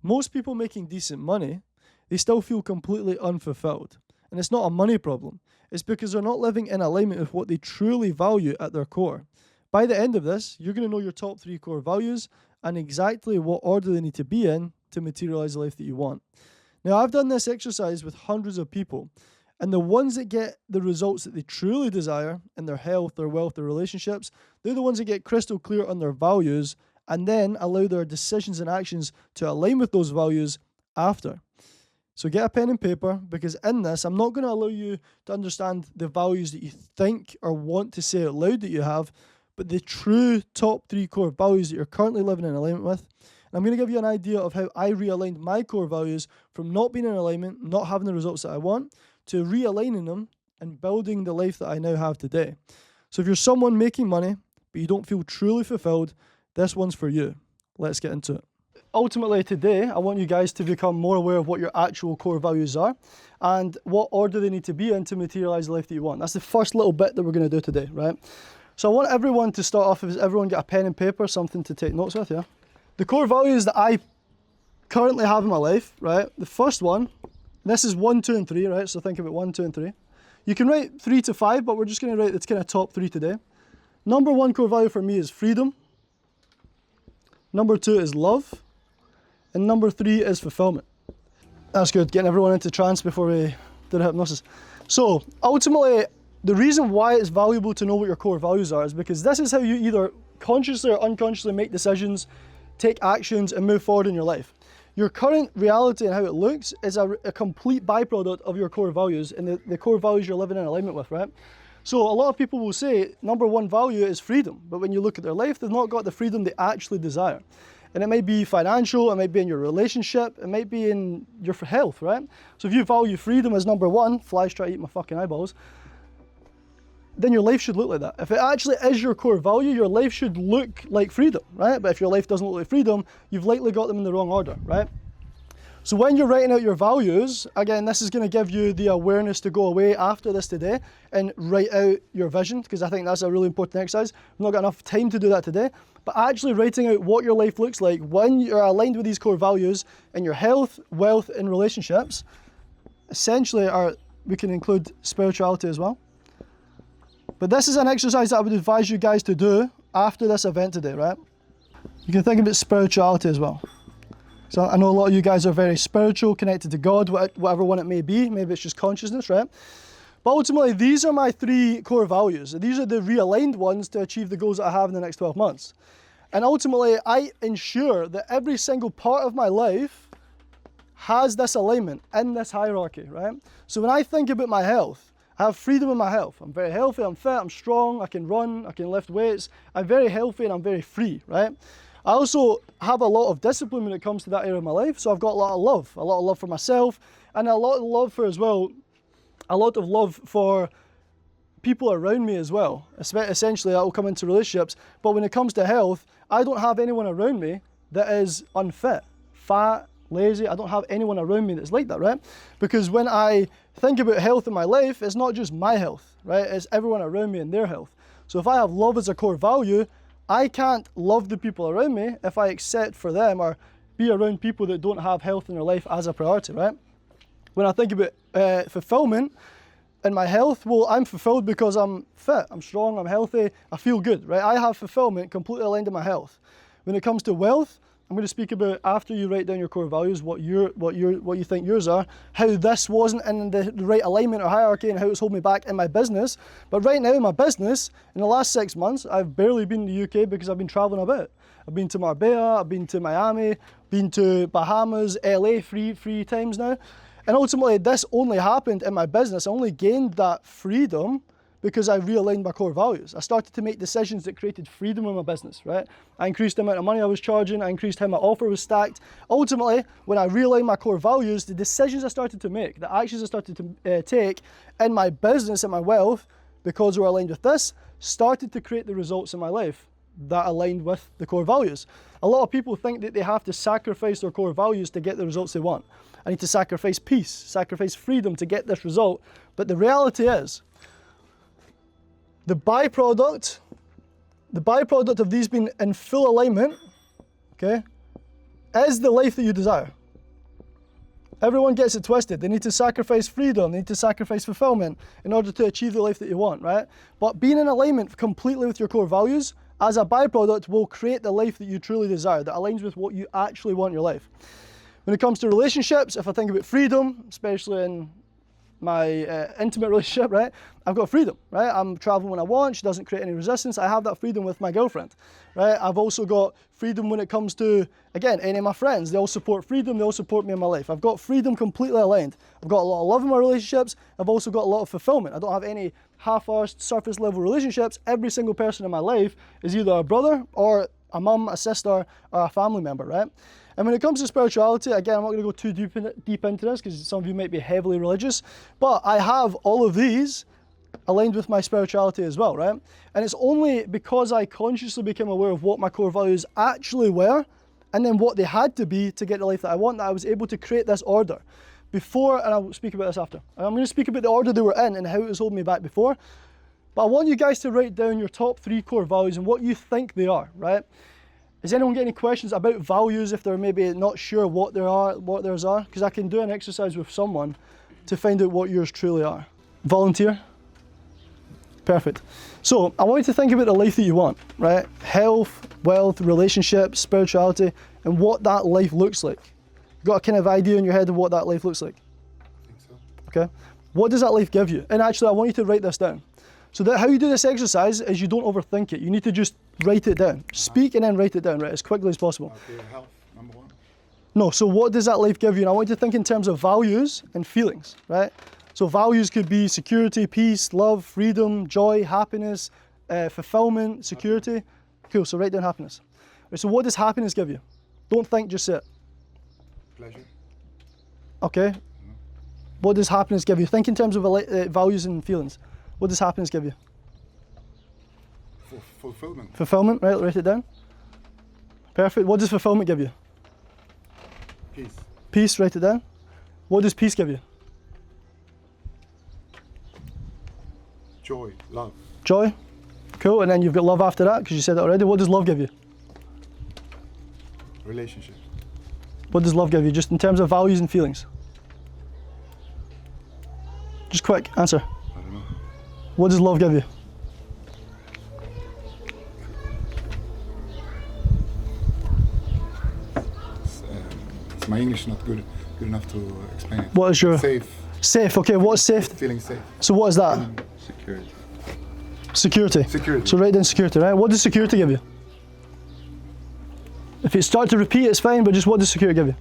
most people making decent money, they still feel completely unfulfilled. And it's not a money problem. It's because they're not living in alignment with what they truly value at their core. By the end of this, you're going to know your top 3 core values and exactly what order they need to be in to materialize the life that you want. Now, I've done this exercise with hundreds of people, and the ones that get the results that they truly desire in their health, their wealth, their relationships, they're the ones that get crystal clear on their values and then allow their decisions and actions to align with those values after. So get a pen and paper, because in this, I'm not going to allow you to understand the values that you think or want to say out loud that you have, but the true top 3 core values that you're currently living in alignment with. And I'm going to give you an idea of how I realigned my core values from not being in alignment, not having the results that I want, to realigning them and building the life that I now have today. So if you're someone making money, but you don't feel truly fulfilled, this one's for you. Let's get into it. Ultimately today, I want you guys to become more aware of what your actual core values are and what order they need to be in to materialize the life that you want. That's the first little bit that we're going to do today, right? So I want everyone to start off with, everyone get a pen and paper, something to take notes with, yeah? The core values that I currently have in my life, right? The first one, this is 1, 2, and 3, right? So think about 1, 2, and 3. You can write 3 to 5, but we're just going to write the kind of top 3 today. Number 1 core value for me is freedom. Number 2 is love. And number 3 is fulfillment. That's good, getting everyone into trance before we do the hypnosis. So ultimately, the reason why it's valuable to know what your core values are is because this is how you either consciously or unconsciously make decisions, take actions, and move forward in your life. Your current reality and how it looks is a complete byproduct of your core values and the core values you're living in alignment with, right? So a lot of people will say number 1 value is freedom, but when you look at their life, they've not got the freedom they actually desire. And it might be financial, it might be in your relationship, it might be in your health, right? So if you value freedom as number 1, flies try to eat my fucking eyeballs, then your life should look like that. If it actually is your core value, your life should look like freedom, right? But if your life doesn't look like freedom, you've likely got them in the wrong order, right? So when you're writing out your values, again, this is going to give you the awareness to go away after this today and write out your vision, because I think that's a really important exercise. I've not got enough time to do that today, but actually writing out what your life looks like when you're aligned with these core values in your health, wealth, and relationships, essentially we can include spirituality as well. But this is an exercise that I would advise you guys to do after this event today, right? You can think about spirituality as well. So I know a lot of you guys are very spiritual, connected to God, whatever one it may be. Maybe it's just consciousness, right? But ultimately, these are my 3 core values. These are the realigned ones to achieve the goals that I have in the next 12 months. And ultimately, I ensure that every single part of my life has this alignment in this hierarchy, right? So when I think about my health, I have freedom in my health. I'm very healthy, I'm fit, I'm strong, I can run, I can lift weights. I'm very healthy and I'm very free, right? I also have a lot of discipline when it comes to that area of my life. So I've got a lot of love for myself, and a lot of love for people around me as well. Essentially, that will come into relationships. But when it comes to health, I don't have anyone around me that is unfit, fat, lazy. I don't have anyone around me that's like that, right? Because when I think about health in my life, it's not just my health, right? It's everyone around me and their health. So if I have love as a core value, I can't love the people around me if I accept for them or be around people that don't have health in their life as a priority, right? When I think about fulfillment in my health, well, I'm fulfilled because I'm fit, I'm strong, I'm healthy, I feel good, right? I have fulfillment completely aligned to my health. When it comes to wealth, I'm going to speak about, after you write down your core values, what you think yours are, how this wasn't in the right alignment or hierarchy and how it's holding me back in my business. But right now in my business, in the last 6 months, I've barely been in the UK because I've been traveling a bit. I've been to Marbella, I've been to Miami, been to Bahamas, LA three times now. And ultimately this only happened in my business. I only gained that freedom because I realigned my core values. I started to make decisions that created freedom in my business, right? I increased the amount of money I was charging, I increased how my offer was stacked. Ultimately, when I realigned my core values, the decisions I started to make, the actions I started to take in my business and my wealth, because we're aligned with this, started to create the results in my life that aligned with the core values. A lot of people think that they have to sacrifice their core values to get the results they want. I need to sacrifice peace, sacrifice freedom to get this result. But the reality is, the byproduct of these being in full alignment, okay, is the life that you desire. Everyone gets it twisted. They need to sacrifice freedom, they need to sacrifice fulfillment in order to achieve the life that you want, right? But being in alignment completely with your core values as a byproduct will create the life that you truly desire, that aligns with what you actually want in your life. When it comes to relationships, if I think about freedom, especially in my intimate relationship, right? I've got freedom, right? I'm traveling when I want. She doesn't create any resistance. I have that freedom with my girlfriend, right? I've also got freedom when it comes to, again, any of my friends. They all support freedom. They all support me in my life. I've got freedom completely aligned. I've got a lot of love in my relationships. I've also got a lot of fulfillment. I don't have any half-arsed, surface-level relationships. Every single person in my life is either a brother or a mum, a sister, or a family member, right? And when it comes to spirituality, again, I'm not going to go too deep into this because some of you might be heavily religious, but I have all of these aligned with my spirituality as well, right? And it's only because I consciously became aware of what my core values actually were and then what they had to be to get the life that I want, that I was able to create this order. Before, and I'll speak about this after. I'm going to speak about the order they were in and how it was holding me back before. But I want you guys to write down your top 3 core values and what you think they are, right? Does anyone get any questions about values if they're maybe not sure what theirs are? Because I can do an exercise with someone to find out what yours truly are. Volunteer? Perfect. So I want you to think about the life that you want, right? Health, wealth, relationships, spirituality, and what that life looks like. Got a kind of idea in your head of what that life looks like? I think so. Okay. What does that life give you? And actually, I want you to write this down. So that how you do this exercise is you don't overthink it. You need to just write it down. Speak and then write it down, right, as quickly as possible. Okay, health, number 1. No, so what does that life give you? And I want you to think in terms of values and feelings, right? So values could be security, peace, love, freedom, joy, happiness, fulfillment, security. Cool, so write down happiness. Right, so what does happiness give you? Don't think, just sit. Pleasure. Okay. What does happiness give you? Think in terms of values and feelings. What does happiness give you? Fulfillment. Fulfillment, right, write it down. Perfect. What does fulfillment give you? Peace. Peace, write it down. What does peace give you? Joy, love. Joy. Cool, and then you've got love after that, because you said that already. What does love give you? Relationship. What does love give you, just in terms of values and feelings? Just quick, answer. I don't know. What does love give you? My English is not good enough to explain it. What is your... Safe. Safe, okay, what's safe? Feeling safe. So what is that? Security. Security. Security. So write down security, right? What does security give you? If you start to repeat, it's fine, but just what does security give you?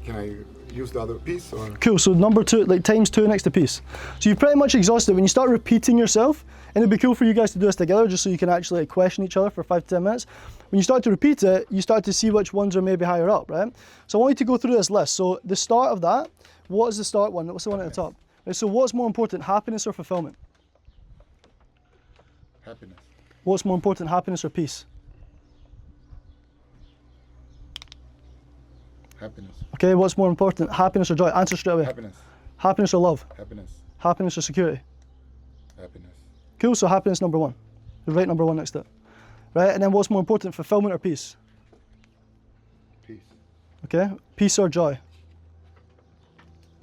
Can I use the other piece or? Cool, so number 2, like times 2 next to peace. So you've pretty much exhausted. When you start repeating yourself, and it'd be cool for you guys to do this together just so you can actually question each other for 5 to 10 minutes. When you start to repeat it, you start to see which ones are maybe higher up, right? So I want you to go through this list. So the start of that, what is the start one? What's the one at the top? Right, so what's more important, happiness or fulfillment? Happiness. What's more important, happiness or peace? Happiness. Okay, what's more important, happiness or joy? Answer straight away. Happiness. Happiness or love? Happiness. Happiness or security? Happiness. Cool, so happiness number 1. You write number 1 next to it. Right, and then what's more important, fulfillment or peace? Peace. Okay, peace or joy?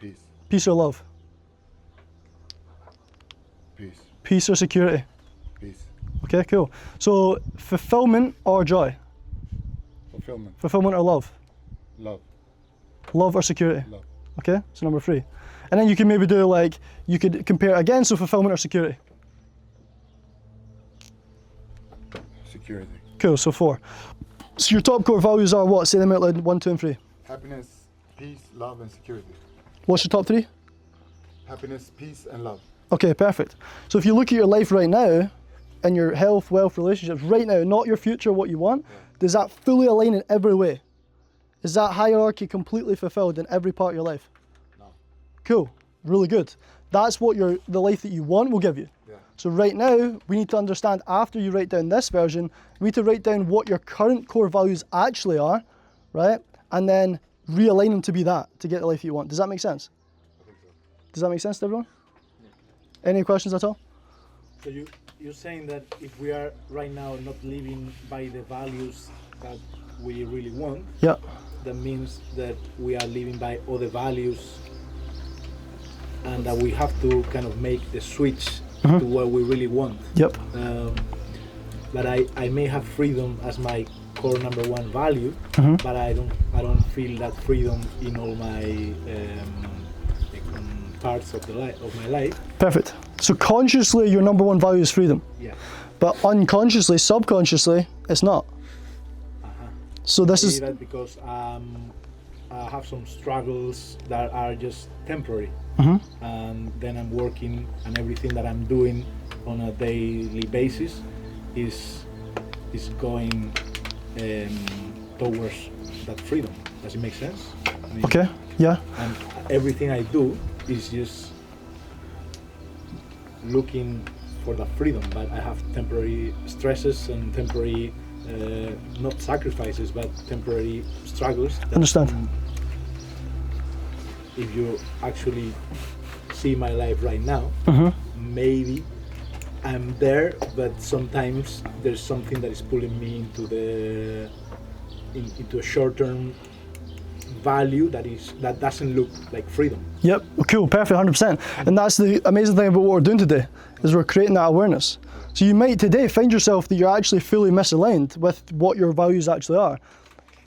Peace. Peace or love? Peace. Peace or security? Peace. Okay, cool. So fulfillment or joy? Fulfillment. Fulfillment or love? Love. Love or security? Love. Okay, so number 3. And then you can maybe do like, you could compare again, so fulfillment or security? Security. Cool, so 4. So your top core values are what? Say them out loud, 1, 2, and 3. Happiness, peace, love, and security. What's your top 3? Happiness, peace, and love. Okay, perfect. So if you look at your life right now, and your health, wealth, relationships, right now, not your future, what you want, does that fully align in every way? Is that hierarchy completely fulfilled in every part of your life? No. Cool, really good. That's what the life that you want will give you. Yeah. So right now, we need to understand, after you write down this version, we need to write down what your current core values actually are, right? And then realign them to be that, to get the life you want. Does that make sense? I think so. Does that make sense to everyone? Yeah. Any questions at all? So you're saying that if we are right now not living by the values that we really want, Yeah. that means that we are living by other values, and that we have to kind of make the switch to what we really want. Yep. But I may have freedom as my core number one value, but I don't feel that freedom in all my parts of my life. Perfect. So consciously, your number one value is freedom. Yeah. But unconsciously, subconsciously, it's not. So this is that because I have some struggles that are just temporary, and then I'm working, and everything that I'm doing on a daily basis is going towards that freedom. Does it make sense? I mean, okay. Yeah. And everything I do is just looking for that freedom, but I have temporary stresses and temporary not sacrifices, but temporary struggles. Understand. If you actually see my life right now, maybe I'm there, but sometimes there's something that is pulling me into a short-term value that doesn't look like freedom. Yep. Cool. Perfect. 100%. And that's the amazing thing about what we're doing today, is we're creating that awareness. So you might today find yourself that you're actually fully misaligned with what your values actually are.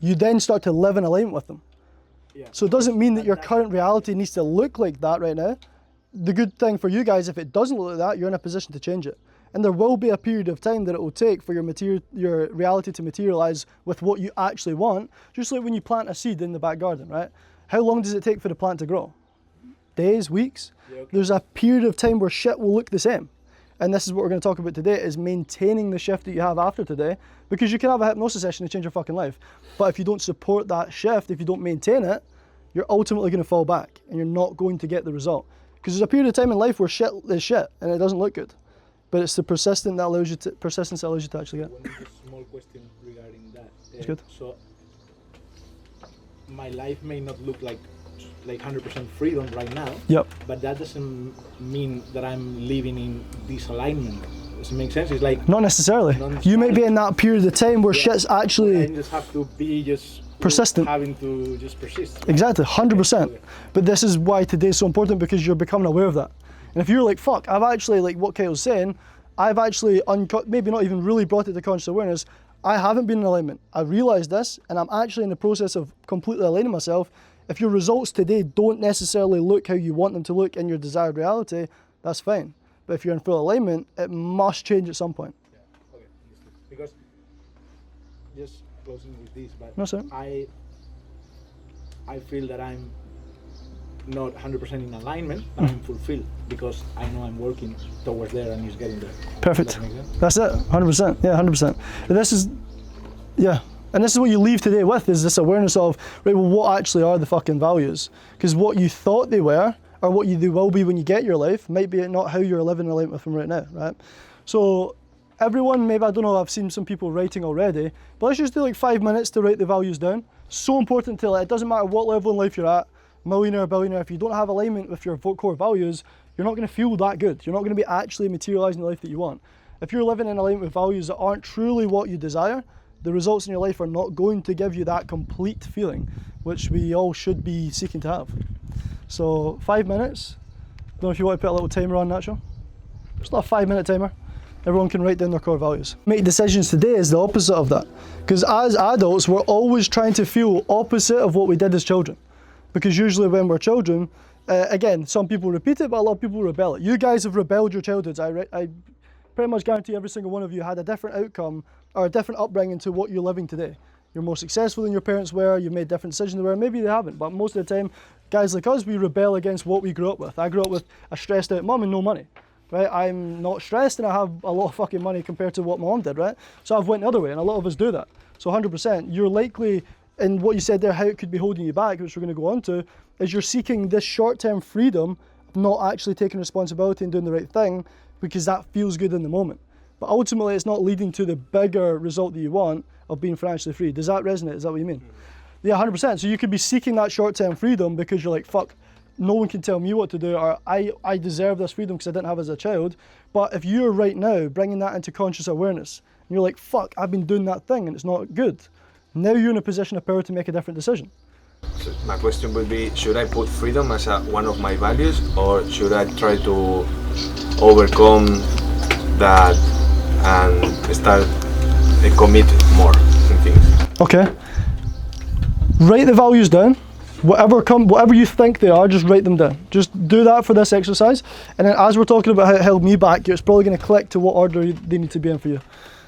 You then start to live in alignment with them. Yeah. So it doesn't mean that your current reality needs to look like that right now. The good thing for you guys, if it doesn't look like that, you're in a position to change it. And there will be a period of time that it will take for your reality to materialize with what you actually want. Just like when you plant a seed in the back garden, right? How long does it take for the plant to grow? Days, weeks? Yeah, okay. There's a period of time where shit will look the same. And this is what we're going to talk about today, is maintaining the shift that you have after today, because you can have a hypnosis session to change your fucking life. But if you don't support that shift, if you don't maintain it, you're ultimately going to fall back and you're not going to get the result. Because there's a period of time in life where shit is shit and it doesn't look good. But it's the persistence that allows you to actually get. One small question regarding that. It's good. So my life may not look like 100% freedom right now. Yep. But that doesn't mean that I'm living in disalignment. Does it make sense? It's like Not necessarily. You may be in that period of time where shit's I actually just have to be persistent. having to just persist. Right? Exactly, 100%. Okay. But this is why today's so important, because you're becoming aware of that. And if you're like, fuck, I've actually, like what Kyle's saying, I've actually maybe not even really brought it to conscious awareness. I haven't been in alignment. I realized this, and I'm actually in the process of completely aligning myself. If your results today don't necessarily look how you want them to look in your desired reality, that's fine. But if you're in full alignment, it must change at some point. Yeah. Okay. Understood. Because just closing with this, but No, sir. I feel that I'm not 100% in alignment, but I'm fulfilled because I know I'm working towards there and it's getting there. Perfect. Does that make sense? That's it, 100%. Yeah, 100%. And this is, yeah. And this is what you leave today with, is this awareness of, right, well, what actually are the fucking values? Because what you thought they were, or what they will be when you get your life, might be not how you're living in alignment with them right now, right? So everyone, maybe, I don't know, I've seen some people writing already, but let's just do like 5 minutes to write the values down. So important to, like, it doesn't matter what level in life you're at, millionaire, billionaire, if you don't have alignment with your core values, you're not going to feel that good. You're not going to be actually materializing the life that you want. If you're living in alignment with values that aren't truly what you desire, the results in your life are not going to give you that complete feeling, which we all should be seeking to have. So 5 minutes. Don't know if you want to put a little timer on, Nacho. Just a 5 minute timer. Everyone can write down their core values. Make decisions today is the opposite of that. Because as adults, we're always trying to feel opposite of what we did as children. Because usually when we're children, again, some people repeat it, but a lot of people rebel it. You guys have rebelled your childhoods. I pretty much guarantee every single one of you had a different outcome or a different upbringing to what you're living today. You're more successful than your parents were, you've made different decisions than they were, maybe they haven't, but most of the time, guys like us, we rebel against what we grew up with. I grew up with a stressed out mum and no money, right? I'm not stressed and I have a lot of fucking money compared to what my mum did, right? So I've went the other way, and a lot of us do that. So 100%, you're likely, in what you said there, how it could be holding you back, which we're going to go on to, is you're seeking this short-term freedom of not actually taking responsibility and doing the right thing because that feels good in the moment. But ultimately, it's not leading to the bigger result that you want of being financially free. Does that resonate? Is that what you mean? Yeah, 100%. So you could be seeking that short-term freedom because you're like, fuck, no one can tell me what to do, or I deserve this freedom because I didn't have it as a child. But if you're right now bringing that into conscious awareness, and you're like, fuck, I've been doing that thing and it's not good. Now you're in a position of power to make a different decision. So my question would be, should I put freedom as one of my values, or should I try to overcome that and start commit more in things? Okay. Write the values down. Whatever you think they are, just write them down. Just do that for this exercise, and then as we're talking about how it held me back, it's probably going to click to what order they need to be in for you.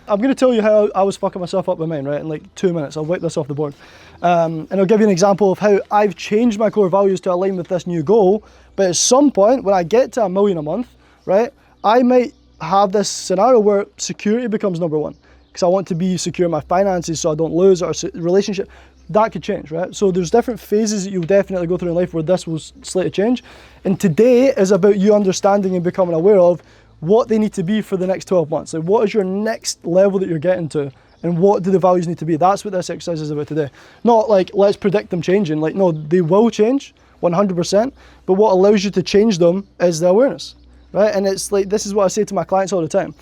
I'm going to tell you how I was fucking myself up with mine, right, in like 2 minutes. I'll wipe this off the board. And I'll give you an example of how I've changed my core values to align with this new goal. But at some point, when I get to $1 million a month, right, I might have this scenario where security becomes number one, because I want to be secure in my finances so I don't lose our relationship. That could change, right? So there's different phases that you'll definitely go through in life where this will slightly change. And today is about you understanding and becoming aware of what they need to be for the next 12 months. Like, what is your next level that you're getting to, and what do the values need to be? That's what this exercise is about today. Not like, let's predict them changing. Like, no, they will change 100%, but what allows you to change them is the awareness, right? And it's like, this is what I say to my clients all the time.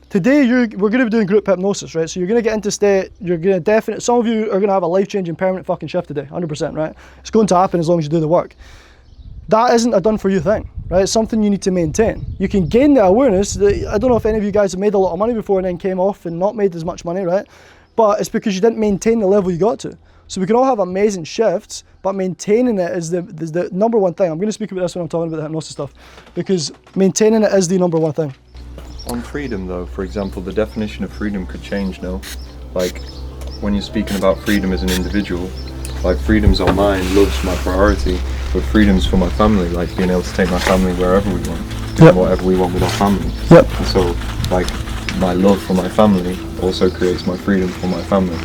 Today, we're going to be doing group hypnosis, right? So you're going to get into state, you're going to some of you are going to have a life-changing permanent fucking shift today, 100%, right? It's going to happen as long as you do the work. That isn't a done for you thing, right? It's something you need to maintain. You can gain the awareness. I don't know if any of you guys have made a lot of money before and then came off and not made as much money, right? But it's because you didn't maintain the level you got to. So we can all have amazing shifts, but maintaining it is the number one thing. I'm going to speak about this when I'm talking about the hypnosis stuff, because maintaining it is the number one thing. On freedom though, for example, the definition of freedom could change now. Like, when you're speaking about freedom as an individual, like, freedom's on mine, love's my priority, but freedom's for my family, like being able to take my family wherever we want, doing whatever we want with our family. Yep. And so, like, my love for my family also creates my freedom for my family.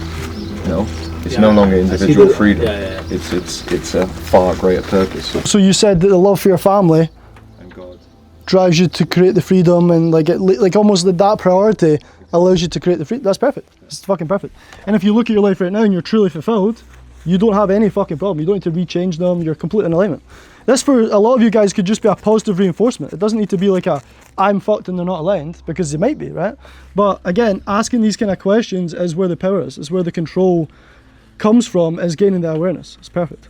You know, it's no longer individual freedom. It's a far greater purpose. So you said that the love for your family And God. drives you to create the freedom, and like almost that priority allows you to create the freedom. That's perfect. It's fucking perfect. And if you look at your life right now and you're truly fulfilled, you don't have any fucking problem. You don't need to rechange them. You're completely in alignment. This, for a lot of you guys, could just be a positive reinforcement. It doesn't need to be like a I'm fucked and they're not aligned, because they might be, right? But again, asking these kind of questions is where the power is where the control comes from, is gaining the awareness. It's perfect.